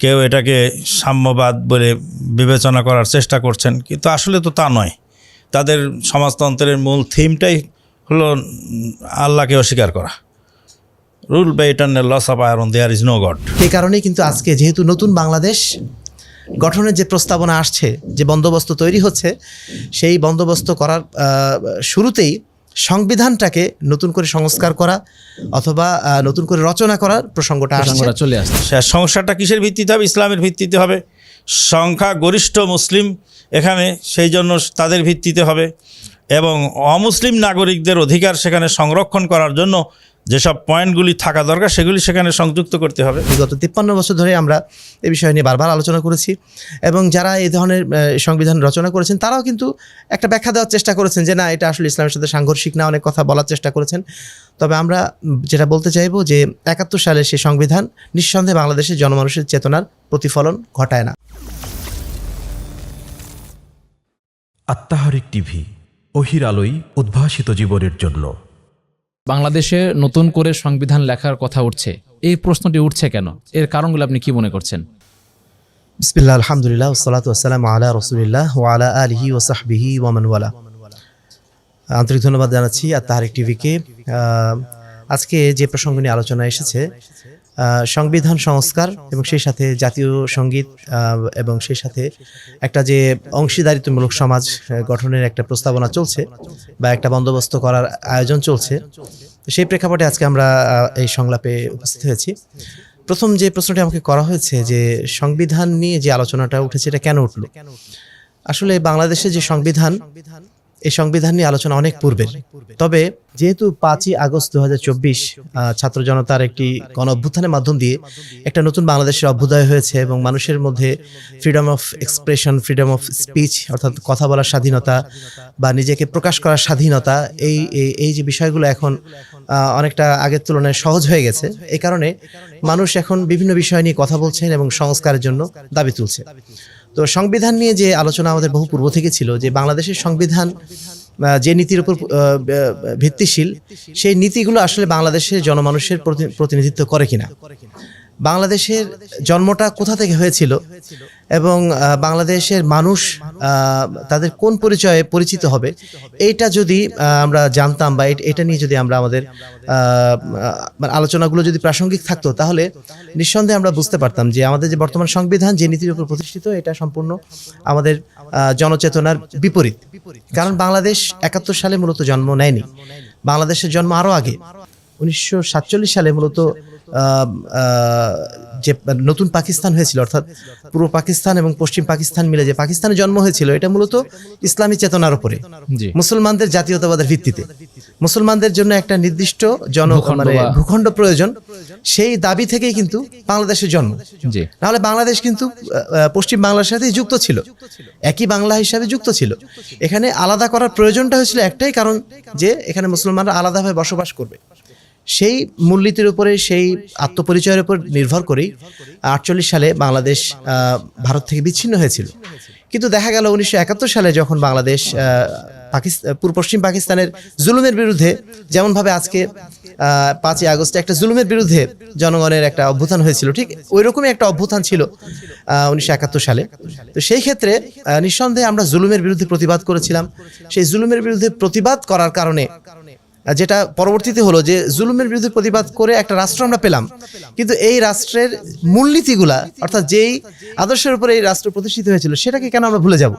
কেউ এটাকে সাম্যবাদ বলে বিবেচনা করার চেষ্টা করছেন, কিন্তু আসলে তো তা নয়। তাদের সমাজতন্ত্রের মূল থিমটাই হলো আল্লাহকে অস্বীকার করা। Rule by eternal laws of iron, there is no God. এই কারণেই কিন্তু আজকে যেহেতু নতুন বাংলাদেশ গঠনের যে প্রস্তাবনা আসছে, যে বন্দোবস্ত তৈরি হচ্ছে, সেই বন্দোবস্ত করার শুরুতেই সংবিধানটাকে নতুন করে সংস্কার করা অথবা নতুন করে রচনা করার প্রসঙ্গটা চলে আসছে। সংস্কারটা কিসের ভিত্তিতে হবে? ইসলামের ভিত্তিতে হবে। সংখ্যা গরিষ্ঠ মুসলিম এখানে, সেই জন্য তাদের ভিত্তিতে হবে, এবং অমুসলিম নাগরিকদের অধিকার সেখানে সংরক্ষণ করার জন্য যেসব পয়েন্টগুলি থাকা দরকার সেগুলি সেখানে সংযুক্ত করতে হবে। বিগত 53 বছর ধরে আমরা এই বিষয় নিয়ে বারবার আলোচনা করেছি, এবং যারা এই ধরনের সংবিধান রচনা করেছেন তারাও কিন্তু একটা ব্যাখ্যা দেওয়ার চেষ্টা করেছেন যে না, এটা আসলে ইসলামের সাথে সাংঘর্ষিক না, অনেক কথা বলার চেষ্টা করেছেন। তবে আমরা যেটা বলতে চাইবো যে 71 সালের সেই সংবিধান নিঃসন্দেহে বাংলাদেশের জনমানুষের চেতনার প্রতিফলন ঘটায় না। আত্মাহারিক টিভি, ওহির আলোই উদ্ভাসিত জীবনের জন্য। বাংলাদেশে নতুন করে সংবিধান লেখার কথা উঠছে, এই প্রশ্নটি উঠছে কেন? এর কারণগুলো আপনি কি মনে করছেন? বিসমিল্লাহ, আলহামদুলিল্লাহ, ওয়াসসালাতু ওয়াসসালামু আলা রাসূলিল্লাহ ওয়া আলা আলিহি ওয়া সাহবিহি ওয়া মান ওয়ালা। আন্তরিক ধন্যবাদ জানাচ্ছি আত্মাহারিক টিভিকে। আজকে যে প্রসঙ্গ নিয়ে আলোচনা এসেছে, সংবিধান সংস্কার এবং সেই সাথে জাতীয় সঙ্গীত এবং সেই সাথে একটা যে অংশীদারিত্বমূলক সমাজ গঠনের একটা প্রস্তাবনা চলছে বা একটা বন্দোবস্ত করার আয়োজন চলছে, সেই প্রেক্ষাপটে আজকে আমরা এই সংলাপে উপস্থিত হয়েছি। প্রথম যে প্রশ্নটি আমাকে করা হয়েছে যে সংবিধান নিয়ে যে আলোচনাটা উঠেছে, এটা কেন উঠলো? আসলে বাংলাদেশের যে সংবিধান, এই সংবিধান নিয়ে আলোচনা অনেক পূর্বের। তবে যেহেতু 5ই আগস্ট 2024 ছাত্র জনতার একটি গণ অভ্যুত্থানের মাধ্যম দিয়ে একটা নতুন বাংলাদেশের অভ্যুদয় হয়েছে এবং মানুষের মধ্যে freedom of expression, freedom of speech অর্থাৎ কথা বলার স্বাধীনতা বা নিজেকে প্রকাশ করার স্বাধীনতা, এই যে বিষয়গুলো এখন অনেকটা আগের তুলনায় সহজ হয়ে গেছে। এই কারণে মানুষ এখন বিভিন্ন বিষয় নিয়ে কথা বলছেন এবং সংস্কারের জন্য দাবি তুলছে। তো সংবিধান নিয়ে যে আলোচনা আমাদের বহু পূর্ব থেকে ছিল, যে বাংলাদেশের সংবিধান যে নীতির উপর ভিত্তিশীল, সেই নীতিগুলো আসলে বাংলাদেশের জনমানুষের প্রতিনিধিত্ব করে কিনা, বাংলাদেশের জন্মটা কোথা থেকে হয়েছিল এবং বাংলাদেশের মানুষ তাদের কোন পরিচয়ে পরিচিত হবে, এইটা যদি আমরা জানতাম বা এটা নিয়ে যদি আমরা আমাদের আলোচনাগুলো যদি প্রাসঙ্গিক থাকতো, তাহলে নিঃসন্দেহে আমরা বুঝতে পারতাম যে আমাদের যে বর্তমান সংবিধান যে নীতির উপর প্রতিষ্ঠিত, এটা সম্পূর্ণ আমাদের জনচেতনার বিপরীত। কারণ বাংলাদেশ 71 সালে মূলত জন্ম নেয়নি, বাংলাদেশের জন্ম আরও আগে। 1947 সালে মূলত যে নতুন পাকিস্তান হয়েছিল, অর্থাৎ পূর্ব পাকিস্তান এবং পশ্চিম পাকিস্তান মিলে যে পাকিস্তানের জন্ম হয়েছিল, এটা মূলত ইসলামী চেতনার উপরে, মুসলমানদের জাতীয়তাবাদের ভিত্তিতে, মুসলমানদের জন্য একটা নির্দিষ্ট ভূখণ্ড প্রয়োজন, সেই দাবি থেকেই কিন্তু বাংলাদেশের জন্ম। নাহলে বাংলাদেশ কিন্তু পশ্চিম বাংলার সাথে যুক্ত ছিল, একই বাংলা হিসাবে যুক্ত ছিল। এখানে আলাদা করার প্রয়োজনটা হয়েছিল একটাই কারণ, যে এখানে মুসলমানরা আলাদাভাবে বসবাস করবে। সেই মূলনীতির উপরে, সেই আত্মপরিচয়ের উপর নির্ভর করেই 48 সালে বাংলাদেশ ভারত থেকে বিচ্ছিন্ন হয়েছিল। কিন্তু দেখা গেল 1971 সালে যখন বাংলাদেশ পশ্চিম পাকিস্তানের জুলুমের বিরুদ্ধে, যেমনভাবে আজকে 5ই আগস্টে একটা জুলুমের বিরুদ্ধে জনগণের একটা অভ্যুত্থান হয়েছিল, ঠিক ওই রকমই একটা অভ্যুত্থান ছিল 1971 সালে। তো সেই ক্ষেত্রে নিঃসন্দেহে আমরা জুলুমের বিরুদ্ধে প্রতিবাদ করেছিলাম। সেই জুলুমের বিরুদ্ধে প্রতিবাদ করার কারণে যেটা পরবর্তীতে হলো, যে জুলুমের বিরুদ্ধে প্রতিবাদ করে একটা রাষ্ট্র আমরা পেলাম, কিন্তু এই রাষ্ট্রের মূলনীতিগুলা, অর্থাৎ যেই আদর্শের উপরে এই রাষ্ট্র প্রতিষ্ঠিত হয়েছিল, সেটাকে কেন আমরা ভুলে যাব?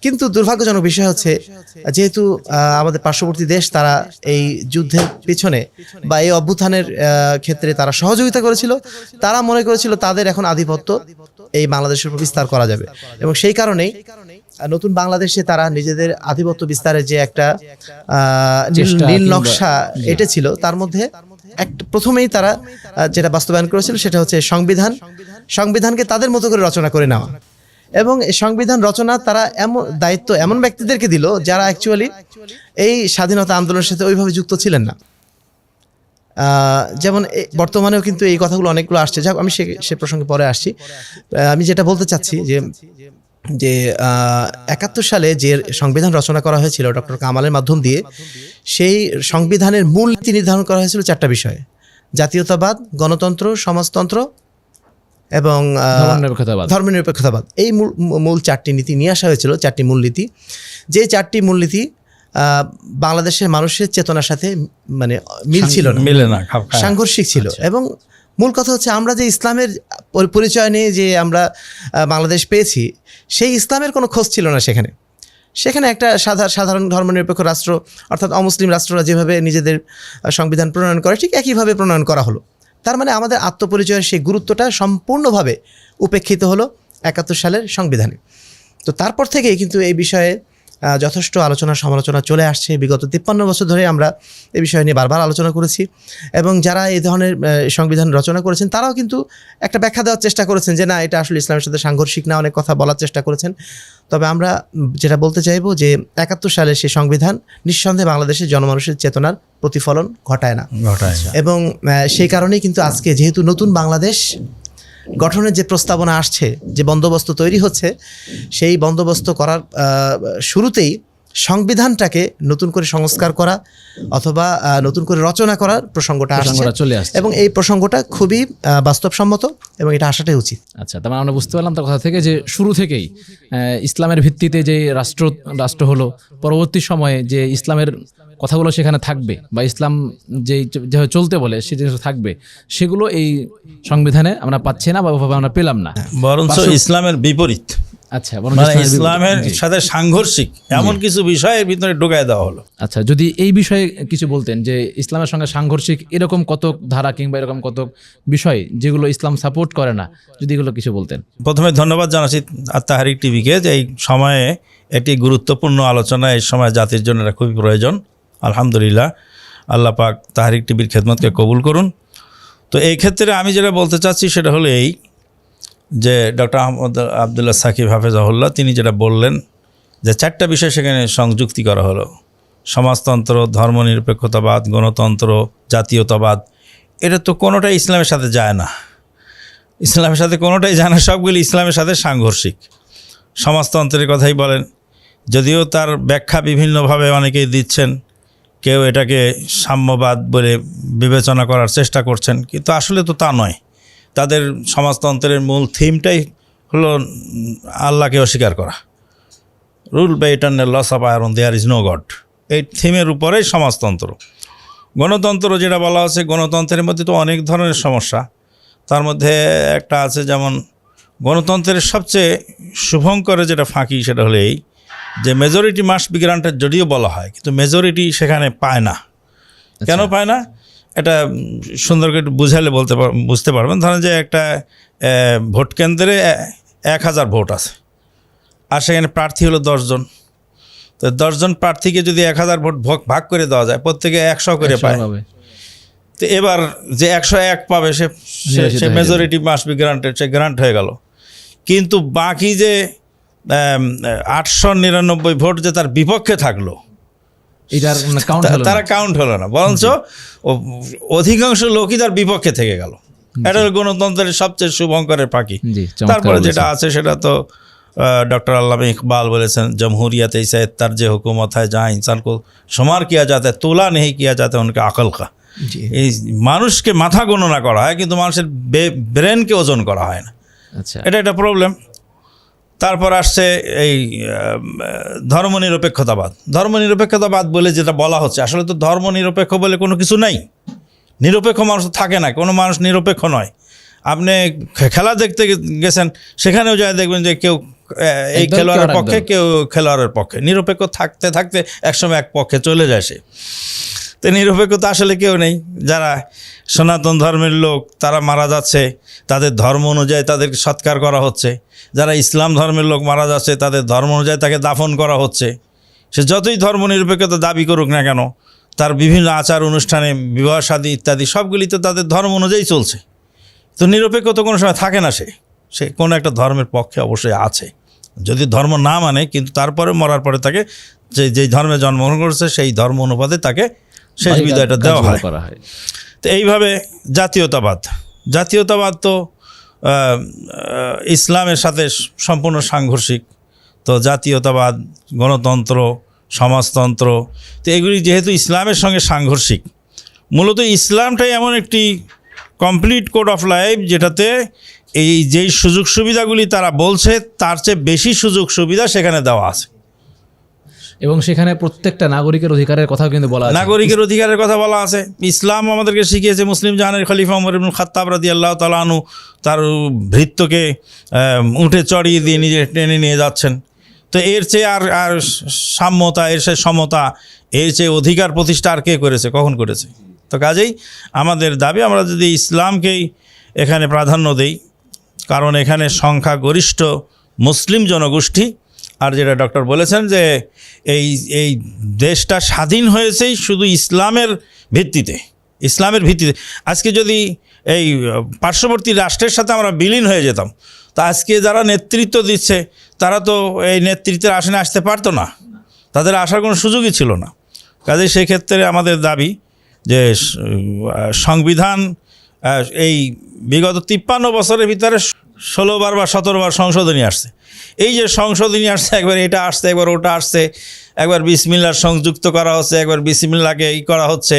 কিন্তু দুর্ভাগ্যজনক বিষয় হচ্ছে, যেহেতু আমাদের পার্শ্ববর্তী দেশ তারা এই যুদ্ধের পিছনে বা এই অভ্যুত্থানের ক্ষেত্রে তারা সহযোগিতা করেছিল, তারা মনে করেছিল তাদের এখন আধিপত্য এই বাংলাদেশের উপর বিস্তার করা যাবে, এবং সেই কারণেই নতুন বাংলাদেশে তারা নিজেদের আধিপত্য বিস্তারের যে একটা নীল নকশা এটা ছিল, তার মধ্যে প্রথমেই তারা যেটা বাস্তবায়ন করেছিল সেটা হচ্ছে সংবিধানকে তাদের মতো করে রচনা করে নেওয়া। এবং এই সংবিধান রচনা তারা দায়িত্ব এমন ব্যক্তিদেরকে দিল যারা অ্যাকচুয়ালি এই স্বাধীনতা আন্দোলনের সাথে ওইভাবে যুক্ত ছিলেন না। যেমন বর্তমানেও কিন্তু এই কথাগুলো অনেকগুলো আসছে, যাক আমি সে প্রসঙ্গে পরে আসছি। আমি যেটা বলতে চাচ্ছি যে 71 সালে যে সংবিধান রচনা করা হয়েছিল ডক্টর কামালের মাধ্যম দিয়ে, সেই সংবিধানের মূল নীতি নির্ধারণ করা হয়েছিল 4টা বিষয়ে: জাতীয়তাবাদ, গণতন্ত্র, সমাজতন্ত্র এবং ধর্মনিরপেক্ষতাবাদ। ধর্মনিরপেক্ষতাবাদ, এই মূল 4টি নীতি নিয়ে আসা হয়েছিল, 4টি মূলনীতি। যে 4টি মূলনীতি বাংলাদেশের মানুষের চেতনার সাথে মানে মিল ছিল না, মিলে না, সাংঘর্ষিক ছিল। এবং মূল কথা হচ্ছে আমরা যে ইসলামের পরিচয় নিয়ে যে আমরা বাংলাদেশ পেয়েছি, সেই ইসলামের কোনো খোঁজ ছিল না সেখানে। সেখানে একটা সাধারণ ধর্মনিরপেক্ষ রাষ্ট্র, অর্থাৎ অমুসলিম রাষ্ট্ররা যেভাবে নিজেদের সংবিধান প্রণয়ন করে ঠিক একইভাবে প্রণয়ন করা হলো। তার মানে আমাদের আত্মপরিচয়ের সেই গুরুত্বটা সম্পূর্ণভাবে উপেক্ষিত হলো 71 সালের সংবিধানে। তো তারপর থেকেই কিন্তু এই বিষয়ে যথেষ্ট আলোচনা সমালোচনা চলে আসছে। বিগত 53 বছর ধরে আমরা এই বিষয় নিয়ে বারবার আলোচনা করেছি, এবং যারা এই ধরনের সংবিধান রচনা করেছেন তারাও কিন্তু একটা ব্যাখ্যা দেওয়ার চেষ্টা করেছেন যে না, এটা আসলে ইসলামের সাথে সাংঘর্ষিক না, অনেক কথা বলার চেষ্টা করেছেন। তবে আমরা যেটা বলতে চাইবো যে 71 সালের সেই সংবিধান নিঃসন্দেহে বাংলাদেশের জনমানুষের চেতনার প্রতিফলন ঘটায় না। এবং সেই কারণেই কিন্তু আজকে যেহেতু নতুন বাংলাদেশ গঠনের যে প্রস্তাবনা আসছে, যে বন্দোবস্ত তৈরি হচ্ছে, সেই বন্দোবস্ত করার শুরুতেই সংবিধানটাকে নতুন করে সংস্কার করা অথবা নতুন করে রচনা করার প্রসঙ্গটা চলে আসছে, এবং এই প্রসঙ্গটা খুবই বাস্তবসম্মত এবং এটা আসাটাই উচিত। আচ্ছা, তার মানে আমরা বুঝতে পারলাম তার কথা থেকে যে শুরু থেকেই ইসলামের ভিত্তিতে যে রাষ্ট্র হলো, পরবর্তী সময়ে যে ইসলামের কথাগুলো সেখানে থাকবে বা ইসলাম যেভাবে চলতে বলে সে জিনিস থাকবে, সেগুলো এই সংবিধানে আমরা পাচ্ছি না বা আমরা পেলাম না, বরঞ্চ ইসলামের বিপরীত। আচ্ছা, মানে ইসলামের সাথে সাংঘর্ষিক এমন কিছু বিষয়ের ভিতরে ঢুকায় দেওয়া হলো। আচ্ছা, যদি এই বিষয়ে কিছু বলতেন যে ইসলামের সঙ্গে সাংঘর্ষিক এরকম কত ধারা কিংবা এরকম কত বিষয় যেগুলো ইসলাম সাপোর্ট করে না, যদি এগুলো কিছু বলতেন। প্রথমে ধন্যবাদ জানাচ্ছি তাহরিক টিভিকে যে এই সময়ে একটি গুরুত্বপূর্ণ আলোচনা এই সময় জাতির জন্য খুবই প্রয়োজন। আলহামদুলিল্লাহ, আল্লাহ পাক তাহরিক টিভির খেদমতকে কবুল করুন। তো এই ক্ষেত্রে আমি যেটা বলতে চাচ্ছি সেটা হলো এই যে ডক্টর আবদুল্লাহ সাকিব হাফেজাহুল্লাহ তিনি যেটা বললেন যে 4টা বিষয় সেখানে সংযুক্তি করা হলো: সমাজতন্ত্র, ধর্মনিরপেক্ষতাবাদ, গণতন্ত্র, জাতীয়তাবাদ। এটা তো কোনোটাই ইসলামের সাথে যায় না, ইসলামের সাথে কোনোটাই যায় না, সবগুলি ইসলামের সাথে সাংঘর্ষিক। সমাজতন্ত্রের কথাই বলেন, যদিও তার ব্যাখ্যা বিভিন্নভাবে অনেকেই দিচ্ছেন, কেউ এটাকে সাম্যবাদ বলে বিবেচনা করার চেষ্টা করছেন, কিন্তু আসলে তো তা নয়। তাদের সমাজতন্ত্রের মূল থিমটাই হলো আল্লাহকে অস্বীকার করা, rule by eternal laws of iron, there is no God. এই থিমের উপরেই সমাজতন্ত্র। গণতন্ত্র যেটা বলা আছে, গণতন্ত্রের মধ্যে তো অনেক ধরনের সমস্যা। তার মধ্যে একটা আছে, যেমন গণতন্ত্রের সবচেয়ে শুভঙ্করে যেটা ফাঁকি সেটা হলো এই যে মেজরিটি মাস্ট বি গ্রান্টেড, যদিও বলা হয়, কিন্তু মেজরিটি সেখানে পায় না। কেন পায় না এটা সুন্দর করে বুঝালে বুঝতে পারবেন। ধরেন যে একটা ভোট কেন্দ্রে 1000 ভোট আছে, আর সেখানে প্রার্থী হলো 10 জন। তো 10 জন প্রার্থীকে যদি 1000 ভোট ভাগ করে দেওয়া যায়, প্রত্যেকে 100 করে পায়। তো এবার যে 101 পাবে সে মেজরিটি মাস্ট বি গ্রান্টেড, সে গ্রান্ট হয়ে গেল। কিন্তু বাকি যে 899 ভোট যে তার বিপক্ষে থাকলো, তারা কাউন্ট হলো না, বরঞ্চ অধিকাংশ লোকই তার বিপক্ষে থেকে গেল। এটা গণতন্ত্রের সবচেয়ে শুভঙ্করের ফাঁকি। তারপরে যেটা আছে সেটা তো डॉक्टर अल्लामा इकबाल বলেছেন जमहूरियत ऐसा तर्ज हुकूमत है जहाँ इंसान को शुमार किया जाता है, तोला नहीं किया जाता उनके अकल का। এই মানুষকে মাথা গণনা করা হয় কিন্তু মানুষের ব্রেনকে ওজন করা হয় না। আচ্ছা, এটা একটা প্রবলেম। তারপর আসছে এই ধর্মনিরপেক্ষতাবাদ। ধর্মনিরপেক্ষতাবাদ বলে যেটা বলা হচ্ছে, আসলে তো ধর্মনিরপেক্ষ বলে কোনো কিছু নাই। নিরপেক্ষ মানুষ থাকে না, কোনো মানুষ নিরপেক্ষ নয়। আপনি খেলা দেখতে গেছেন, সেখানেও যায় দেখবেন যে কেউ এই খেলোয়াড়ের পক্ষে, কেউ খেলোয়াড়ের পক্ষে। নিরপেক্ষ থাকতে থাকতে একসময় এক পক্ষে চলে যায় সে। তো নিরপেক্ষতা আসলে কেউ নেই। যারা সনাতন ধর্মের লোক তারা মারা যাচ্ছে, তাদের ধর্ম অনুযায়ী তাদেরকে সৎকার করা হচ্ছে। যারা ইসলাম ধর্মের লোক মারা যাচ্ছে, তাদের ধর্ম অনুযায়ী তাকে দাফন করা হচ্ছে। সে যতই ধর্মনিরপেক্ষতা দাবি করুক না কেন, তার বিভিন্ন আচার অনুষ্ঠানে, বিবাহ শাদী ইত্যাদি সবগুলি তো তাদের ধর্ম অনুযায়ী চলছে। তো নিরপেক্ষ তো কোনো সময় থাকে না। সে কোনো একটা ধর্মের পক্ষে অবশ্যই আছে, যদি ধর্ম না মানে, কিন্তু তারপরে মরার পরে তাকে যেই ধর্মে জন্মগ্রহণ করেছে সেই ধর্ম অনুপাতে তাকে শেষ বিদায়টা দেওয়া হয়। তো এইভাবে জাতীয়তাবাদ তো ইসলামের সাথে সম্পূর্ণ সাংঘর্ষিক। তো জাতীয়তাবাদ, গণতন্ত্র, সমাজতন্ত্র, তো এগুলি যেহেতু ইসলামের সঙ্গে সাংঘর্ষিক, মূলত ইসলামটাই এমন একটি কমপ্লিট কোড অফ লাইফ যেটাতে এই যেই সুযোগ সুবিধাগুলি তারা বলছে তার চেয়ে বেশি সুযোগ সুবিধা সেখানে দেওয়া আছে। এবং সেখানে প্রত্যেকটা নাগরিকের অধিকারের কথাও কিন্তু বলা আছে। নাগরিকের অধিকারের কথা বলা আছে। ইসলাম আমাদেরকে শিখিয়েছে, মুসলিম জাহানের খলিফা ওমর ইবনুল খাত্তাব রাদিয়াল্লাহু তাআলা আনহু তার ভৃত্যকে উঠে চড়িয়ে দিয়ে নিজে টেনে নিয়ে যাচ্ছেন। তো এর চেয়ে আর সাম্যতা, এর চেয়ে সমতা, এর চেয়ে অধিকার প্রতিষ্ঠা আর কে করেছে, কখন করেছে? তো কাজেই আমাদের দাবি, আমরা যদি ইসলামকেই এখানে প্রাধান্য দেই, কারণ এখানে সংখ্যাগরিষ্ঠ মুসলিম জনগোষ্ঠী। আর যেটা ডক্টর বলেছেন যে এই দেশটা স্বাধীন হয়েছেই শুধু ইসলামের ভিত্তিতে, ইসলামের ভিত্তিতে। আজকে যদি এই পার্শ্ববর্তী রাষ্ট্রের সাথে আমরা বিলীন হয়ে যেতাম, তা আজকে যারা নেতৃত্ব দিচ্ছে তারা তো এই নেতৃত্বের আসনে আসতে পারতো না, তাদের আসার কোনো সুযোগই ছিল না। কাজে সেই ক্ষেত্রে আমাদের দাবি যে সংবিধান এই বিগত 53 বছরের ভিতরে 16 বার বা 17 বার সংশোধনী আসছে। এই যে সংশোধনী আসছে, একবার এটা আসছে, একবার ওটা আসছে, একবার বিসমিল্লাহ সংযুক্ত করা হচ্ছে, একবার বিসমিল্লাহকে করা হচ্ছে।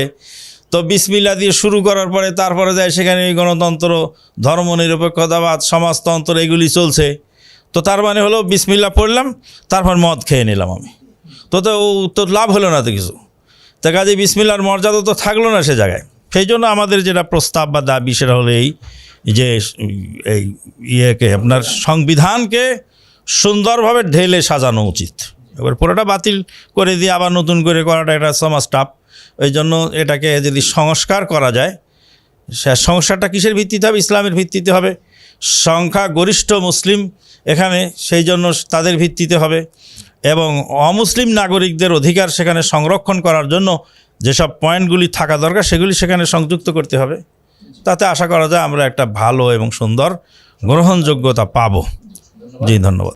তো বিসমিল্লাহ দিয়ে শুরু করার পরে তারপরে যায় সেখানে এই গণতন্ত্র, ধর্মনিরপেক্ষতাবাদ, সমাজতন্ত্র এগুলি চলছে। তো তার মানে হলো বিসমিল্লাহ পড়লাম, তারপর মদ খেয়ে নিলাম আমি, তো লাভ হলো না তো কিছু। তা কাজে বিসমিল্লাহর মর্যাদা তো থাকলো না সে জায়গায়। সেই জন্য আমাদের যেটা প্রস্তাব বা দাবি সেটা হলো এই যে এই ইয়েকে আপনার সংবিধানকে সুন্দরভাবে ঢেলে সাজানো উচিত। এবার পুরোটা বাতিল করে দিয়ে আবার নতুন করে করাটা এটা সমাজ টাফ। ওই জন্য এটাকে যদি সংস্কার করা যায়, সে সংস্কারটা কিসের ভিত্তিতে হবে? ইসলামের ভিত্তিতে হবে। সংখ্যাগরিষ্ঠ মুসলিম এখানে, সেই জন্য তাদের ভিত্তিতে হবে। এবং অমুসলিম নাগরিকদের অধিকার সেখানে সংরক্ষণ করার জন্য যেসব পয়েন্টগুলি থাকা দরকার সেগুলি সেখানে সংযুক্ত করতে হবে। তাতে আশা করা যায় আমরা একটা ভালো এবং সুন্দর গ্রহণযোগ্যতা পাবো। জি, ধন্যবাদ।